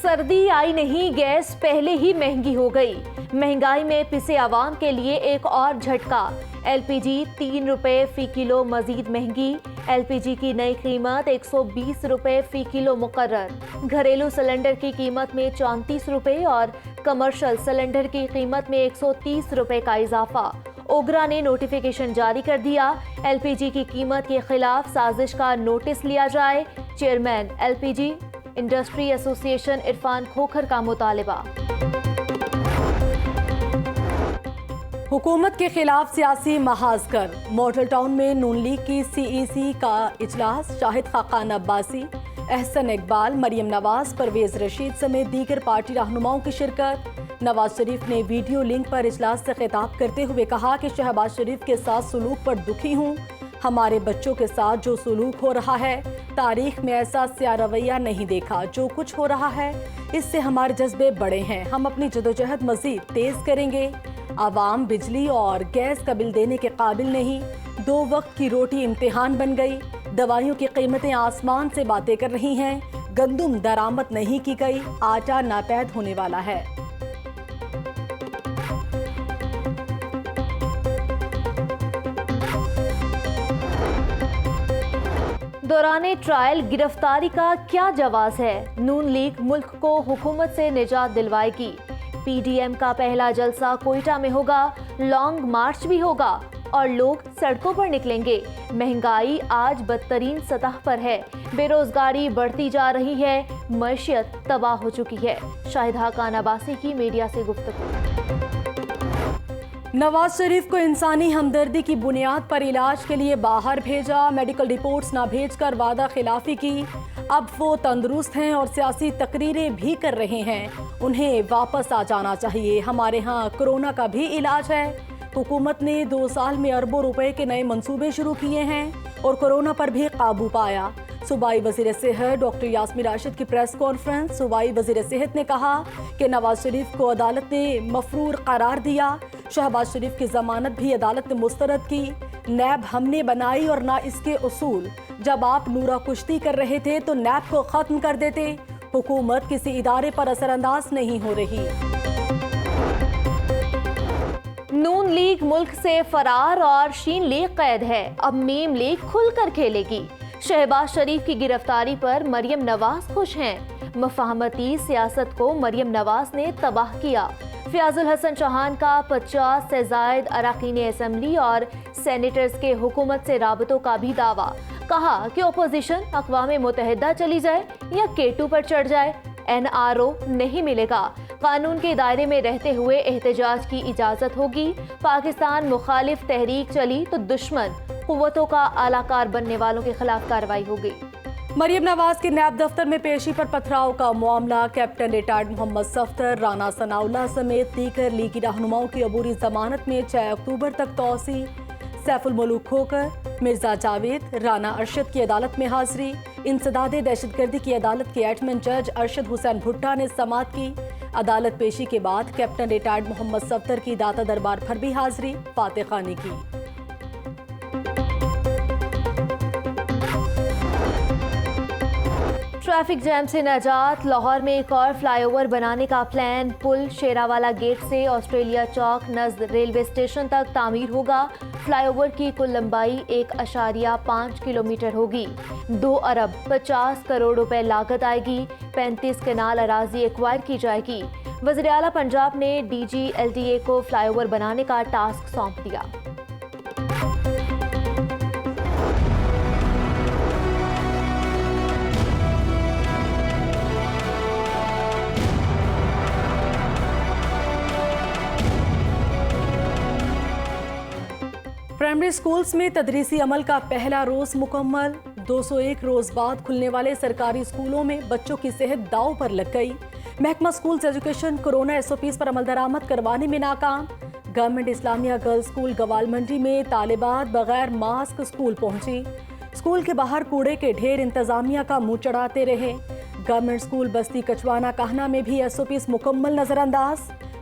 सर्दी आई नहीं, गैस पहले ही महंगी हो गई। महंगाई में पिसे आवाम के लिए एक और झटका। एलपीजी 3 रुपए फी किलो मजीद महंगी। एलपीजी की नई कीमत 120 रुपए फी किलो मुकर्रर। घरेलू सिलेंडर की कीमत में 34 रुपए और कमर्शियल सिलेंडर की कीमत में 130 रुपए का इजाफा। ओगरा ने नोटिफिकेशन जारी कर दिया। एलपीजी की कीमत के खिलाफ साजिश का नोटिस लिया जाए। Chairman LPG industry association Irfan Khokhar का मुतालबा। हुकूमत के खिलाफ सियासी महाज कर। मॉडल टाउन में नून लीग की सीईसी का इजलास। शाहिद खाकान अब्बासी, एहसन इकबाल, मरियम नवाज, परवेज रशीद समेत दीगर पार्टी रहनुमाओं की शिरकत। नवाज शरीफ ने वीडियो लिंक पर इजलास से खिताब करते हुए कहा कि शहबाज शरीफ के साथ सलूक पर दुखी हूँ। हमारे बच्चों के साथ जो सलूक हो रहा है, तारीख में ऐसा स्या रवैया नहीं देखा। जो कुछ हो रहा है इससे हमारे जज्बे बड़े हैं। हम अपनी जदोजहद मजीद तेज करेंगे। आवाम बिजली और गैस का बिल देने के काबिल नहीं। 2 वक्त की रोटी इम्तिहान बन गई। दवाइयों की कीमतें आसमान से बातें कर रही हैं। गंदुम दरामद नहीं की गई। आटा नापैद होने वाला है। दौराने ट्रायल गिरफ्तारी का क्या जवाब है? नून लीग मुल्क को हुकूमत से निजात दिलवाएगी। पीडीएम का पहला जलसा कोयटा में होगा। लॉन्ग मार्च भी होगा और लोग सड़कों पर निकलेंगे। महंगाई आज बदतरीन सतह पर है। बेरोजगारी बढ़ती जा रही है। मईशत तबाह हो चुकी है। शाहिद खाकान अब्बासी की मीडिया से गुफ्तगू। नवाज शरीफ को इंसानी हमदर्दी की बुनियाद पर इलाज के लिए बाहर भेजा। मेडिकल रिपोर्ट्स ना भेजकर वादा खिलाफी की। अब वो तंदुरुस्त हैं और सियासी तकरीरें भी कर रहे हैं। उन्हें वापस आ जाना चाहिए। हमारे यहाँ कोरोना का भी इलाज है। हुकूमत ने 2 साल में अरबों रुपए के नए मंसूबे शुरू किए हैं और कोरोना पर भी काबू पाया। सूबाई वजीर सेहत डॉक्टर यास्मीन राशिद की प्रेस कॉन्फ्रेंस। सूबाई वजीर सेहत ने कहा कि नवाज शरीफ को अदालत ने मफरूर करार दिया। शहबाज शरीफ की जमानत भी अदालत ने मुस्तरद की। नैब हमने बनाई और ना इसके उसूल। जब आप नूरा कुश्ती कर रहे थे तो नैब को खत्म कर देते। हुकूमत किसी इदारे पर असरअंदाज नहीं हो रही। नून लीग मुल्क से फरार और शीन लीग कैद है। अब मीम लीग खुलकर खेलेगी। शहबाज शरीफ की गिरफ्तारी पर मरियम नवाज खुश हैं। मफाहमती सियासत को मरियम नवाज ने तबाह किया। फयाजुल हसन चौहान का 50 से जायद अरकान असम्बली और सेनेटर्स के हुकूमत से राबतों का भी दावा। कहा कि अपोजिशन अक़वाम मुत्तहिदा चली जाए या K2 पर चढ़ जाए, NRO नहीं मिलेगा। कानून के दायरे में रहते हुए एहतजाज की इजाजत होगी। पाकिस्तान मुखालिफ तहरीक चली तो दुश्मन कुव्वतों का आलाकार बनने वालों के खिलाफ कार्रवाई होगी। मरियम नवाज के नैब दफ्तर में पेशी पर पथराव का मामला। कैप्टन रिटायर्ड मोहम्मद सफ्तर, राना सनाउल्लाह समेत दीगर लीगी रहनुमाओं की अबूरी जमानत में 6 अक्टूबर तक तौसी। सैफुल मुल्क खोकर, मिर्जा जावेद, राना अरशद की अदालत में हाजिरी। इंसदादे दहशतगर्दी की अदालत के एडमिन जज अरशद हुसैन भुट्टा ने समाअत की। अदालत पेशी के बाद कैप्टन रिटायर्ड मोहम्मद सफ्तर की दाता दरबार पर भी हाजिरी, फातह खानी की। ट्रैफिक जैम से निजात। लाहौर में एक और फ्लाईओवर बनाने का प्लान। पुल शेरावाला गेट से ऑस्ट्रेलिया चौक नज़द रेलवे स्टेशन तक तामीर होगा। फ्लाईओवर की कुल लंबाई 1.5 किलोमीटर होगी। 2 अरब 50 करोड़ रुपए लागत आएगी। 35 कनाल अराजी एक्वायर की जाएगी। वज़ीर आला पंजाब ने DG LTA को फ्लाईओवर बनाने का टास्क सौंप दिया। प्राइमरी स्कूल्स में तदरीसी अमल का पहला रोज मुकम्मल। 201 रोज बाद खुलने वाले सरकारी स्कूलों में बच्चों की सेहत दांव पर लग गई। महकमा स्कूल्स एजुकेशन कोरोना SOPs पर अमल दरामद करवाने में नाकाम। गवर्नमेंट इस्लामिया गर्ल्स स्कूल गवाल मंडी में तालिबात बगैर मास्क स्कूल पहुंची। स्कूल के बाहर कूड़े के ढेर इंतजामिया का मुंह चढ़ाते रहे। गवर्नमेंट स्कूल बस्ती कचवाना कहना में भी SOPs मुकम्मल नजरअंदाज।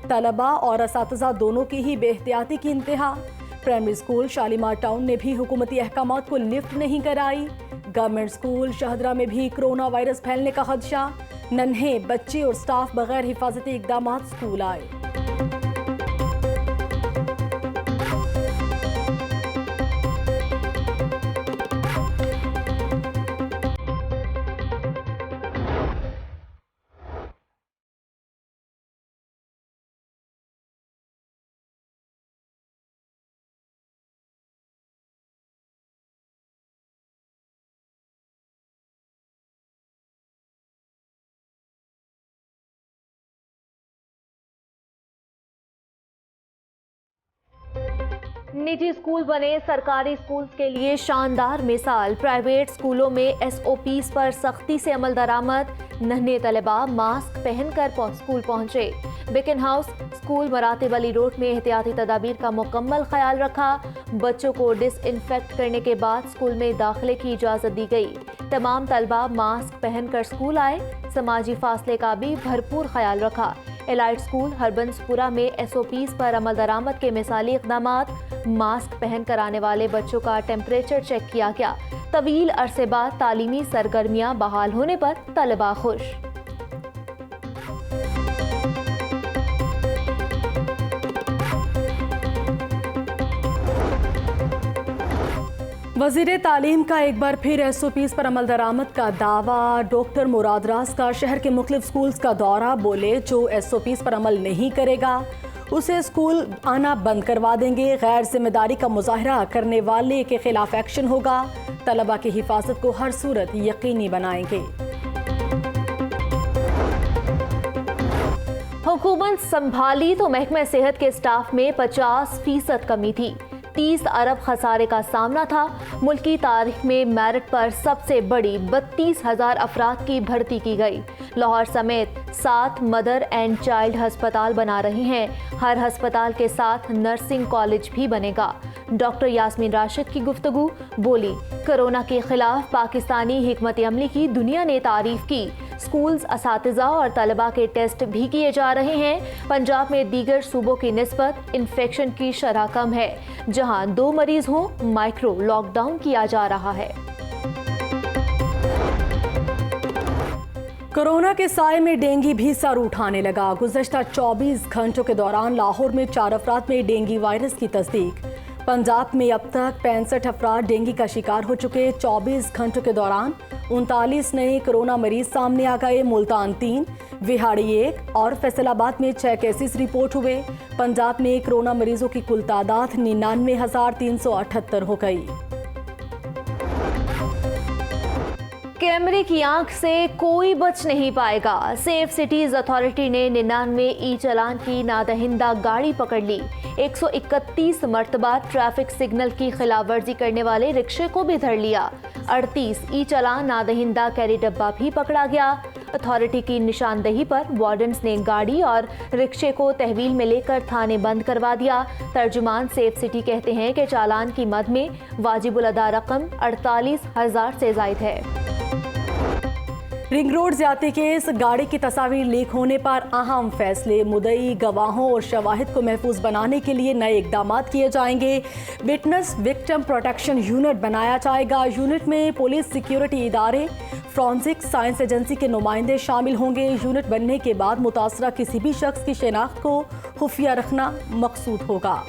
तलबा और असातिज़ा दोनों की ही बेहतियाती की इंतहा। प्राइमरी स्कूल शालीमार टाउन ने भी हुकूमती अहकामात को लिफ्ट नहीं कराई। गवर्नमेंट स्कूल शाहदरा में भी कोरोना वायरस फैलने का खदशा। नन्हे बच्चे और स्टाफ बगैर हिफाजती इकदाम स्कूल आए। निजी स्कूल बने सरकारी स्कूल्स के लिए शानदार मिसाल। प्राइवेट स्कूलों में एसओपीज पर सख्ती से अमल दरामद। नन्हे तलबा मास्क पहनकर स्कूल पहुंचे। बिकन हाउस स्कूल मरातिब अली रोड में एहतियाती तदाबीर का मुकम्मल ख्याल रखा। बच्चों को डिसइंफेक्ट करने के बाद स्कूल में दाखिले की इजाज़त दी गई। तमाम तलबा मास्क पहनकर स्कूल आए। समाजी फासले का भी भरपूर ख्याल रखा। एलाइट स्कूल हरबंसपुरा में एसओपीज पर अमल दरामद के मिसाली इक़दामात। मास्क पहनकर आने वाले बच्चों का टेम्परेचर चेक किया गया। तवील अरसे बाद तालीमी सरगर्मियां बहाल होने पर तलबा खुश। वज़ीर तालीम का एक बार फिर एसओपीज पर अमल दरामद का दावा। डॉक्टर मुराद राज का शहर के मुख्तलिफ स्कूल्स का दौरा। बोले जो एसओपीज पर अमल नहीं करेगा उसे स्कूल आना बंद करवा देंगे। गैर जिम्मेदारी का मुजाहरा करने वाले के खिलाफ एक्शन होगा। तलबा की हिफाजत को हर सूरत यकीनी बनाएंगे। हुकूमत संभाली तो महकमा सेहत के स्टाफ में 50% कमी थी। 30 अरब खसारे का सामना था। मुल्की तारीख में मेरिट पर सबसे बड़ी 32,000 अफराद की भर्ती की गई। लाहौर समेत 7 मदर एंड चाइल्ड हस्पताल बना रही हैं। हर हस्पताल के साथ नर्सिंग कॉलेज भी बनेगा। डॉक्टर यास्मीन राशिद की गुफ्तगू। बोली कोरोना के खिलाफ पाकिस्तानी हिकमत अमली की दुनिया ने तारीफ की। स्कूल्स, असातिज़ा और तलबा के टेस्ट भी किए जा रहे हैं। पंजाब में दीगर सूबों की निस्बत इन्फेक्शन की शरह कम है। जहां 2 मरीज हों, माइक्रो लॉकडाउन किया जा रहा है। कोरोना के साए में डेंगू भी सर उठाने लगा। गुज़श्ता 24 घंटों के दौरान लाहौर में 4 अफराद में डेंगू वायरस की तस्दीक। पंजाब में अब तक 65 अफराद डेंगू का शिकार हो चुके। 24 घंटों के दौरान 39 नए कोरोना मरीज सामने आ गए। मुल्तान 3, विहाड़ी 1 और फैसलाबाद में 6 केसेस रिपोर्ट हुए। पंजाब में कोरोना मरीजों की कुल तादाद 99,378 हो गई। कैमरे की आंख से कोई बच नहीं पाएगा। सेफ सिटीज अथॉरिटी ने 99 ई चालान की नादहिंदा गाड़ी पकड़ ली। 131 मरतबा ट्रैफिक सिग्नल की खिलाफवर्जी करने वाले रिक्शे को भी धर लिया। 38 ई चालान नादहिंदा कैरी डब्बा भी पकड़ा गया। अथॉरिटी की निशानदेही पर वार्डन्स ने गाड़ी और रिक्शे को तहवील में लेकर थाने बंद करवा दिया। तर्जुमान सेफ सिटी कहते हैं कि चालान की मद में वाजिबुल अदा रकम 48,000 से जायद है। रिंग रोड ज्यादती केस, गाड़ी की तस्वीर लीक होने पर अहम फैसले। मुद्दई, गवाहों और शवाहिद को महफूज बनाने के लिए नए इकदाम किए जाएंगे। विटनेस विक्टिम प्रोटेक्शन यूनिट बनाया जाएगा। यूनिट में पुलिस, सिक्योरिटी इदारे, फॉरेंसिक साइंस एजेंसी के नुमाइंदे शामिल होंगे। यूनिट बनने के बाद मुतासरा किसी भी शख्स की शिनाख्त को खुफिया रखना मकसूद होगा।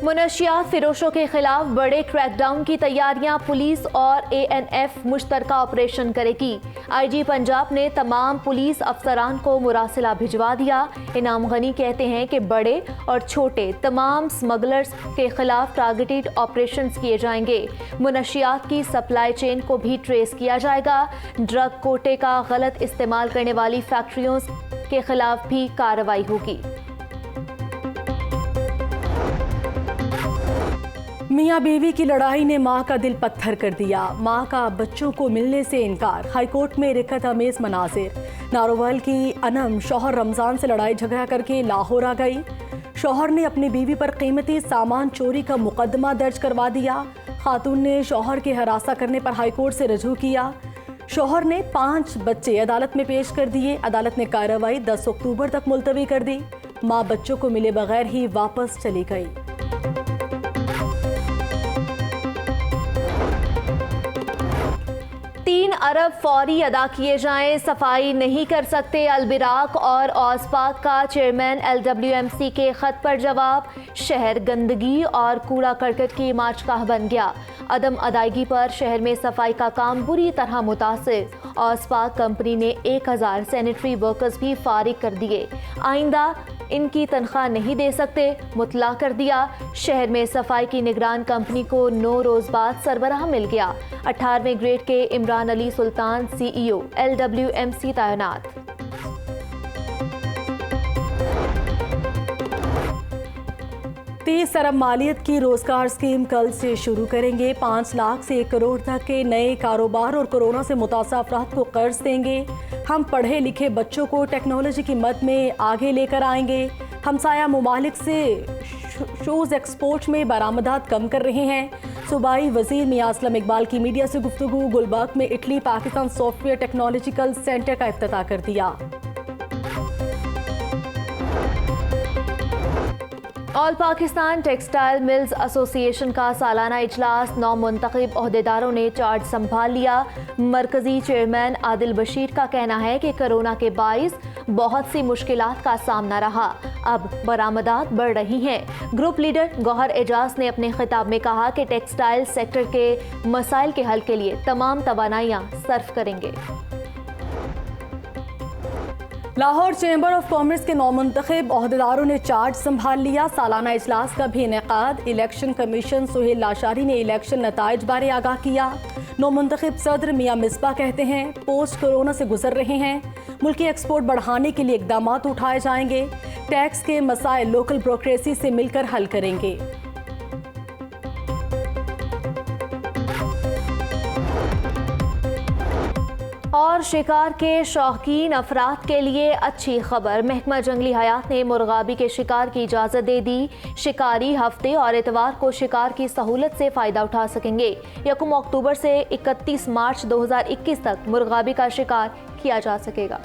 मुनशियात फिरोशों के खिलाफ बड़े क्रैकडाउन की तैयारियां। पुलिस और ANF मुश्तरका ऑपरेशन करेगी। IG पंजाब ने तमाम पुलिस अफसरान को मुरासिला भिजवा दिया। इनाम गनी कहते हैं कि बड़े और छोटे तमाम स्मगलर्स के खिलाफ टारगेटेड ऑपरेशन किए जाएंगे। मुनशियात की सप्लाई चेन को भी ट्रेस किया जाएगा। ड्रग कोटे का गलत इस्तेमाल करने वाली फैक्ट्रियों के खिलाफ भी कार्रवाई होगी। मियाँ बीवी की लड़ाई ने माँ का दिल पत्थर कर दिया। माँ का बच्चों को मिलने से इनकार। हाईकोर्ट में रिकत अमेज मनासिर। नारोवाल की अनम शौहर रमज़ान से लड़ाई झगड़ा करके लाहौर आ गई। शौहर ने अपनी बीवी पर कीमती सामान चोरी का मुकदमा दर्ज करवा दिया। खातून ने शौहर के हरासा करने पर हाईकोर्ट से रजू किया। शौहर ने 5 बच्चे अदालत में पेश कर दिए। अदालत ने कार्रवाई 10 अक्टूबर तक मुलतवी कर दी। माँ बच्चों को मिले बगैर ही वापस चली गई। अरब फौरी अदा किए जाएं, सफाई नहीं कर सकते अलबिराक और औसपाक का चेयरमैन LWMC के खत पर जवाब। शहर गंदगी और कूड़ा करकट की माचगाह बन गया। अदम अदायगी पर शहर में सफाई का काम बुरी तरह मुतासिर। औसपाक कंपनी ने 1000 सैनिटरी वर्कर्स भी फारिग कर दिए। आइंदा इनकी तनख्वाह नहीं दे सकते, मुतला कर दिया। शहर में सफाई की निगरान कंपनी को 9 रोज बाद सरबराह मिल गया। 18वें ग्रेड के इमरान अली सुल्तान CEO LWMC तैनात। तीस अरब मालियत की रोजगार स्कीम कल से शुरू करेंगे। 5 लाख से 1 करोड़ तक के नए कारोबार और कोरोना से मुतासर अफराद को कर्ज देंगे। हम पढ़े लिखे बच्चों को टेक्नोलॉजी की मद में आगे लेकर आएंगे। हमसाया मुमालिक से शूज़ एक्सपोर्ट में बरामदात कम कर रहे हैं। सूबाई वजीर मियां असलम इकबाल की मीडिया से गुफ्तगू। गुलबर्ग में Italy Pakistan software technological centre का इफ्तिताह कर दिया। All Pakistan textile mills association का सालाना इजलास 9 मुंतखब ओहदेदारों ने चार्ज संभाल लिया। मरकजी चेयरमैन आदिल बशीर का कहना है कि कोरोना के बाइस बहुत सी मुश्किलात का सामना रहा, अब बरामदात बढ़ रही हैं। ग्रुप लीडर गौहर एजाज ने अपने खिताब में कहा कि टेक्सटाइल सेक्टर के मसाइल के हल के लिए तमाम तवानाइयाँ सर्फ करेंगे। लाहौर चैम्बर ऑफ कॉमर्स के 9 मुंतखब ओहदेदारों ने चार्ज संभाल लिया। सालाना इजलास का भी इनेकाद। इलेक्शन कमीशन सुहेल लाशारी ने इलेक्शन नताइज बारे आगाह किया। 9 मुंतखब सदर मियां मिसबा कहते हैं पोस्ट कोरोना से गुजर रहे हैं, मुल्की एक्सपोर्ट बढ़ाने के लिए इकदाम उठाए जाएंगे। टैक्स के मसाइल लोकल ब्यूरोक्रेसी से मिलकर हल करेंगे। और शिकार के शौकीन अफराद के लिए अच्छी खबर। महकमा जंगली हयात ने मुर्गाबी के शिकार की इजाज़त दे दी। शिकारी हफ्ते और इतवार को शिकार की सहूलत से फ़ायदा उठा सकेंगे। 1 अक्टूबर से 31 मार्च 2021 तक मुर्गाबी का शिकार किया जा सकेगा।